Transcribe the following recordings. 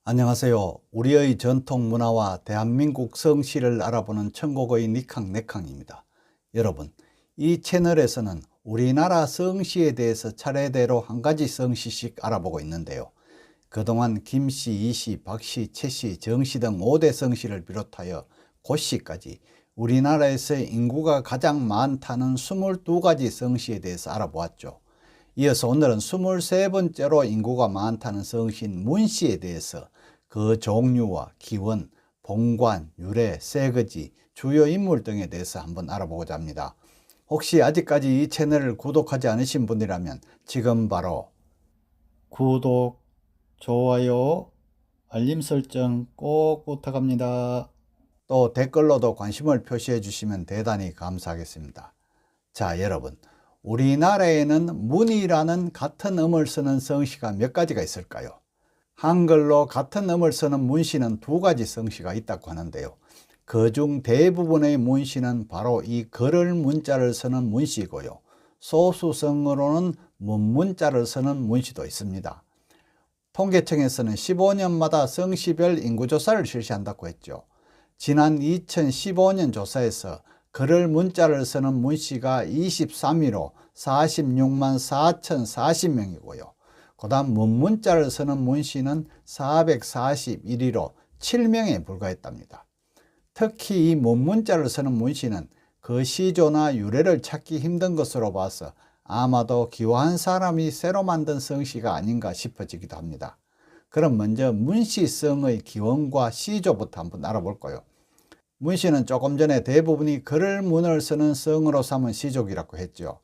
안녕하세요. 우리의 전통 문화와 대한민국 성씨를 알아보는 천국의 니캉네캉입니다. 여러분, 이 채널에서는 우리나라 성씨에 대해서 차례대로 한 가지 성씨씩 알아보고 있는데요. 그동안 김씨, 이씨, 박씨, 최씨, 정씨 등 5대 성씨를 비롯하여 고씨까지 우리나라에서 인구가 가장 많다는 22가지 성씨에 대해서 알아보았죠. 이어서 오늘은 23번째로 인구가 많다는 성씨인 문씨에 대해서 그 종류와 기원, 본관, 유래, 세거지, 주요 인물 등에 대해서 한번 알아보고자 합니다. 혹시 아직까지 이 채널을 구독하지 않으신 분이라면 지금 바로 구독, 좋아요, 알림 설정 꼭 부탁합니다. 또 댓글로도 관심을 표시해 주시면 대단히 감사하겠습니다. 자, 여러분, 우리나라에는 문이라는 같은 음을 쓰는 성씨가 몇 가지가 있을까요? 한글로 같은 음을 쓰는 문씨는 2가지 성씨가 있다고 하는데요. 그중 대부분의 문씨는 바로 이 걸을 문자를 쓰는 문씨이고요. 소수성으로는 문문자를 쓰는 문씨도 있습니다. 통계청에서는 15년마다 성씨별 인구조사를 실시한다고 했죠. 지난 2015년 조사에서 걸을 문자를 쓰는 문씨가 23위로 46만 4,040명이고요. 그 다음 문문자를 쓰는 문씨는 441위로 7명에 불과했답니다. 특히 이 문문자를 쓰는 문씨는 그 시조나 유래를 찾기 힘든 것으로 봐서 아마도 기와한 사람이 새로 만든 성씨가 아닌가 싶어지기도 합니다. 그럼 먼저 문씨성의 기원과 시조부터 한번 알아볼까요? 문씨는 조금 전에 대부분이 걸을 문을 쓰는 성으로 삼은 시족이라고 했죠.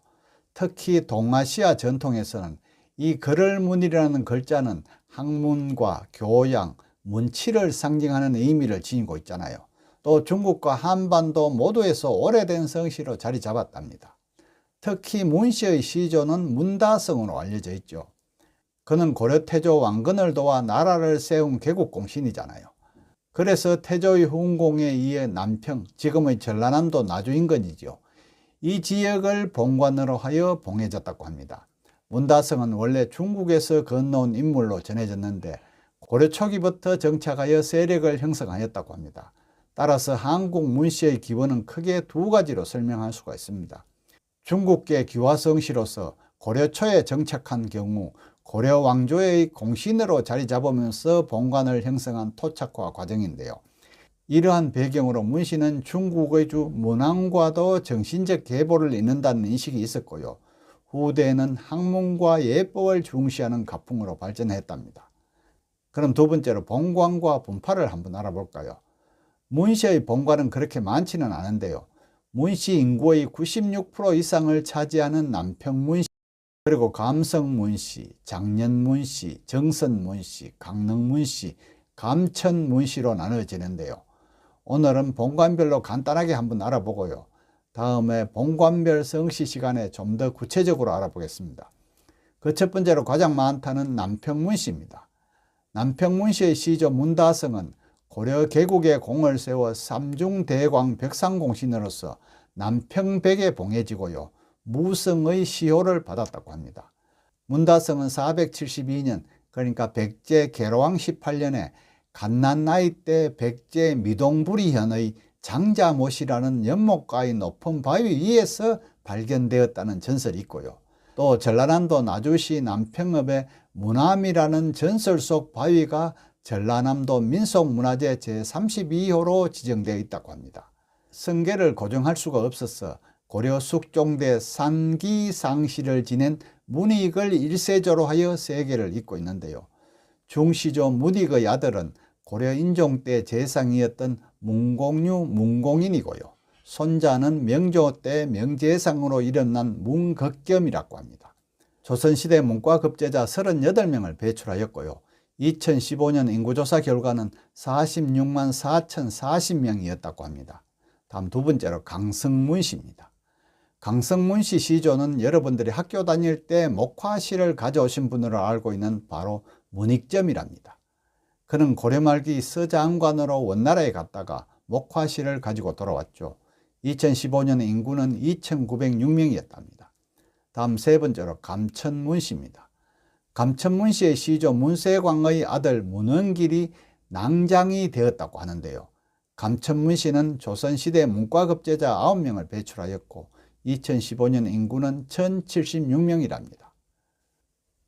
특히 동아시아 전통에서는 이 걸을 문이라는 글자는 학문과 교양, 문치를 상징하는 의미를 지니고 있잖아요. 또 중국과 한반도 모두에서 오래된 성씨로 자리 잡았답니다. 특히 문씨의 시조는 문다성으로 알려져 있죠. 그는 고려 태조 왕건을 도와 나라를 세운 개국공신이잖아요. 그래서 태조의 훈공에 의해 남평, 지금의 전라남도 나주인근이죠. 이 지역을 본관으로 하여 봉해졌다고 합니다. 문다성은 원래 중국에서 건너온 인물로 전해졌는데 고려 초기부터 정착하여 세력을 형성하였다고 합니다. 따라서 한국 문씨의 기원은 크게 2가지로 설명할 수가 있습니다. 중국계 기와성씨로서 고려 초에 정착한 경우 고려 왕조의 공신으로 자리 잡으면서 본관을 형성한 토착화 과정인데요. 이러한 배경으로 문씨는 중국의 주 문왕과도 정신적 계보를 잇는다는 인식이 있었고요. 후대에는 학문과 예법을 중시하는 가풍으로 발전했답니다. 그럼 두 번째로 본관과 분파를 한번 알아볼까요? 문씨의 본관은 그렇게 많지는 않은데요. 문씨 인구의 96% 이상을 차지하는 남평문씨, 그리고 감성문씨, 장년문씨, 정선문씨, 강릉문씨, 감천문씨로 나눠지는데요. 오늘은 본관별로 간단하게 한번 알아보고요. 다음에 본관별 성씨 시간에 좀 더 구체적으로 알아보겠습니다. 그 첫 번째로 가장 많다는 남평문씨입니다. 남평문씨의 시조 문다성은 고려 개국에 공을 세워 삼중대광 벽상공신으로서 남평백에 봉해지고요. 무성의 시호를 받았다고 합니다. 문다성은 472년, 그러니까 백제 계로왕 18년에 갓난 나이 때 백제 미동부리현의 장자못이라는 연못가의 높은 바위 위에서 발견되었다는 전설이 있고요. 또 전라남도 나주시 남평읍의 문암이라는 전설 속 바위가 전라남도 민속문화재 제32호로 지정되어 있다고 합니다. 성계를 고정할 수가 없어서 고려 숙종대 산기상시를 지낸 문익을 1세조로 하여 세계를 잇고 있는데요. 중시조 문익의 아들은 고려 인종 때 재상이었던 문공류 문공인이고요. 손자는 명조 때 명재상으로 일어난 문극겸이라고 합니다. 조선시대 문과급제자 38명을 배출하였고요. 2015년 인구조사 결과는 46만 4,040명이었다고 합니다. 다음 두 번째로 강성문씨입니다. 강성문씨 시조는 여러분들이 학교 다닐 때 목화시를 가져오신 분으로 알고 있는 바로 문익점이랍니다. 그는 고려 말기 서장관으로 원나라에 갔다가 목화시를 가지고 돌아왔죠. 2015년 인구는 2,906명이었답니다. 다음 세 번째로 감천문씨입니다. 감천문씨의 시조 문세광의 아들 문헌길이 낭장이 되었다고 하는데요. 감천문씨는 조선시대 문과급제자 9명을 배출하였고 2015년 인구는 1,076명이랍니다.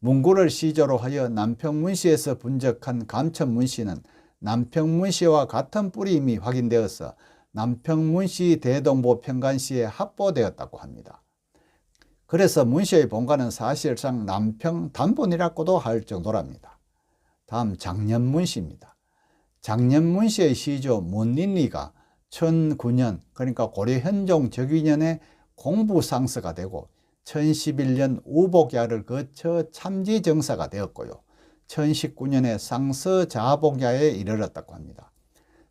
문구를 시조로 하여 남평문씨에서 분적한 감천문씨는 남평문씨와 같은 뿌리임이 확인되어서 남평문씨 대동보 평간시에 합보되었다고 합니다. 그래서 문씨의 본가는 사실상 남평 단본이라고도 할 정도랍니다. 다음 장년문씨입니다. 장년문씨의 시조 문린리가 1009년 그러니까 고려 현종 즉위년에 공부상서가 되고 1011년 우복야를 거쳐 참지정사가 되었고요. 1019년에 상서자복야에 이르렀다고 합니다.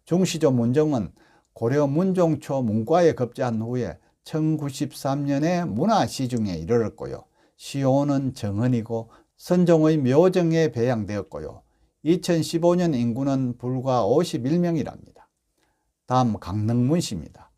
중시조 문종은 고려 문종초 문과에 급제한 후에 1093년에 문화시중에 이르렀고요. 시호는 정헌이고 선종의 묘정에 배양되었고요. 2015년 인구는 불과 51명이랍니다. 다음 강릉문씨입니다.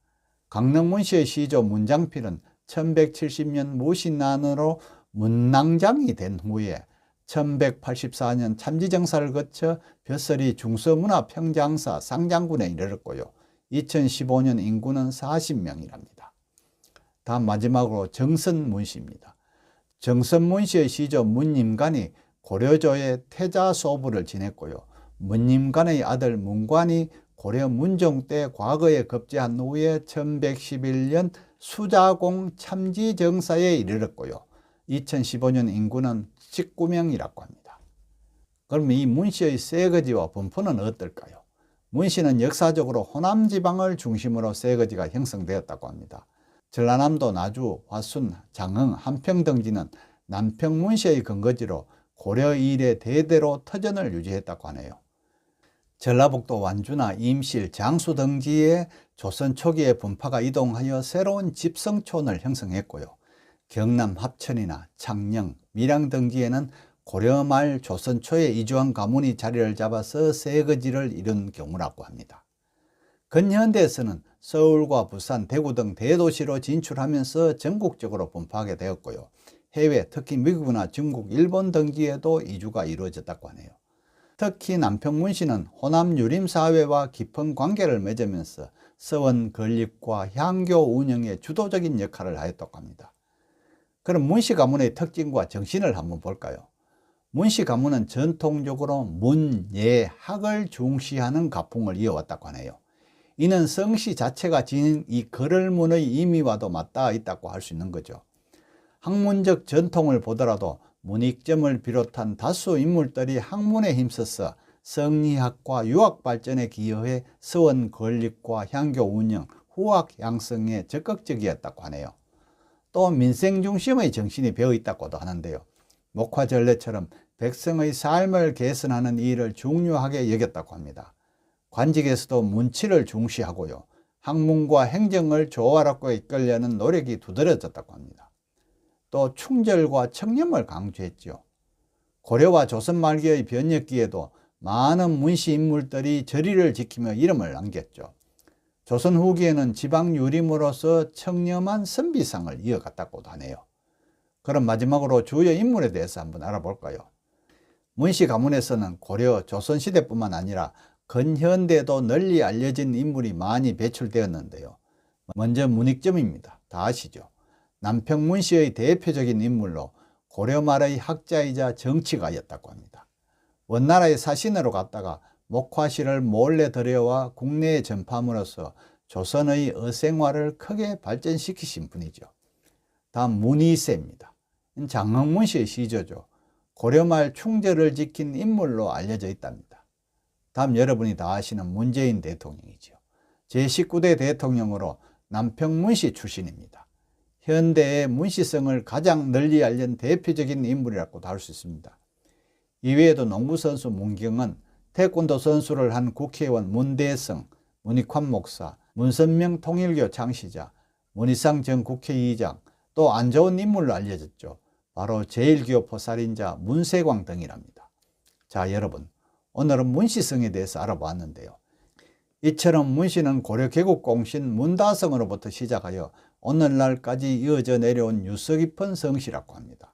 강릉문씨의 시조 문장필은 1170년 무신난으로 문낭장이 된 후에 1184년 참지정사를 거쳐 벼슬이 중서문화평장사 상장군에 이르렀고요. 2015년 인구는 40명이랍니다. 다음 마지막으로 정선문씨입니다. 정선문씨의 시조 문임관이 고려조의 태자소부를 지냈고요. 문임관의 아들 문관이 고려 문종 때 과거에 급제한 후에 1111년 수자공 참지정사에 이르렀고요. 2015년 인구는 19명이라고 합니다. 그럼 이 문씨의 세거지와 분포는 어떨까요? 문씨는 역사적으로 호남 지방을 중심으로 세거지가 형성되었다고 합니다. 전라남도 나주, 화순, 장흥, 한평 등지는 남평문씨의 근거지로 고려 이래 대대로 터전을 유지했다고 하네요. 전라북도 완주나 임실, 장수 등지에 조선 초기에 분파가 이동하여 새로운 집성촌을 형성했고요. 경남 합천이나 창녕, 밀양 등지에는 고려 말 조선 초에 이주한 가문이 자리를 잡아서 세거지를 이룬 경우라고 합니다. 근현대에서는 서울과 부산, 대구 등 대도시로 진출하면서 전국적으로 분포하게 되었고요. 해외, 특히 미국이나 중국, 일본 등지에도 이주가 이루어졌다고 하네요. 특히 남평문씨는 호남 유림사회와 깊은 관계를 맺으면서 서원 건립과 향교 운영에 주도적인 역할을 하였다고 합니다. 그럼 문씨 가문의 특징과 정신을 한번 볼까요? 문씨 가문은 전통적으로 문, 예, 학을 중시하는 가풍을 이어왔다고 하네요. 이는 성씨 자체가 지닌 이 거를문의 의미와도 맞닿아 있다고 할 수 있는 거죠. 학문적 전통을 보더라도 문익점을 비롯한 다수 인물들이 학문에 힘써서 성리학과 유학 발전에 기여해 서원 건립과 향교 운영, 후학 양성에 적극적이었다고 하네요. 또 민생 중심의 정신이 배어 있다고도 하는데요. 목화전례처럼 백성의 삶을 개선하는 일을 중요하게 여겼다고 합니다. 관직에서도 문치를 중시하고요. 학문과 행정을 조화롭고 이끌려는 노력이 두드러졌다고 합니다. 또 충절과 청렴을 강조했죠. 고려와 조선 말기의 변혁기에도 많은 문씨 인물들이 절의를 지키며 이름을 남겼죠. 조선 후기에는 지방 유림으로서 청렴한 선비상을 이어갔다고도 하네요. 그럼 마지막으로 주요 인물에 대해서 한번 알아볼까요? 문씨 가문에서는 고려, 조선시대뿐만 아니라 근현대도 널리 알려진 인물이 많이 배출되었는데요. 먼저 문익점입니다. 다 아시죠? 남평문씨의 대표적인 인물로 고려 말의 학자이자 정치가였다고 합니다. 원나라의 사신으로 갔다가 목화시를 몰래 들여와 국내에 전파함으로써 조선의 어생활을 크게 발전시키신 분이죠. 다음 문이세입니다. 장흥문씨의 시조죠. 고려 말 충절을 지킨 인물로 알려져 있답니다. 다음 여러분이 다 아시는 문재인 대통령이죠. 제19대 대통령으로 남평문씨 출신입니다. 현대의 문씨성을 가장 널리 알린 대표적인 인물이라고도 할 수 있습니다. 이외에도 농구선수 문경은, 태권도 선수를 한 국회의원 문대성, 문익환 목사, 문선명 통일교 창시자, 문희상 전 국회의장, 또 안 좋은 인물로 알려졌죠. 바로 제1교포 살인자 문세광 등이랍니다. 자, 여러분, 오늘은 문씨성에 대해서 알아보았는데요. 이처럼 문씨는 고려 개국공신 문다성으로부터 시작하여 오늘날까지 이어져 내려온 유서 깊은 성씨라고 합니다.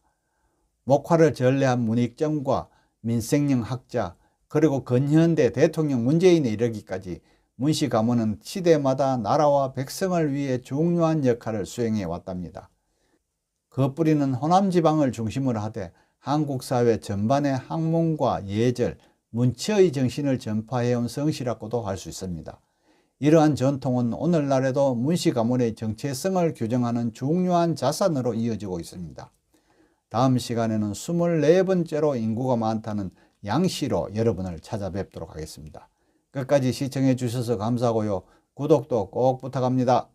목화를 전래한 문익점과 민생영 학자 그리고 근현대 대통령 문재인에 이르기까지 문씨 가문은 시대마다 나라와 백성을 위해 중요한 역할을 수행해 왔답니다. 그 뿌리는 호남 지방을 중심으로 하되 한국 사회 전반의 학문과 예절, 문치의 정신을 전파해온 성씨라고도 할 수 있습니다. 이러한 전통은 오늘날에도 문씨 가문의 정체성을 규정하는 중요한 자산으로 이어지고 있습니다. 다음 시간에는 24번째로 인구가 많다는 양씨로 여러분을 찾아뵙도록 하겠습니다. 끝까지 시청해 주셔서 감사하고요. 구독도 꼭 부탁합니다.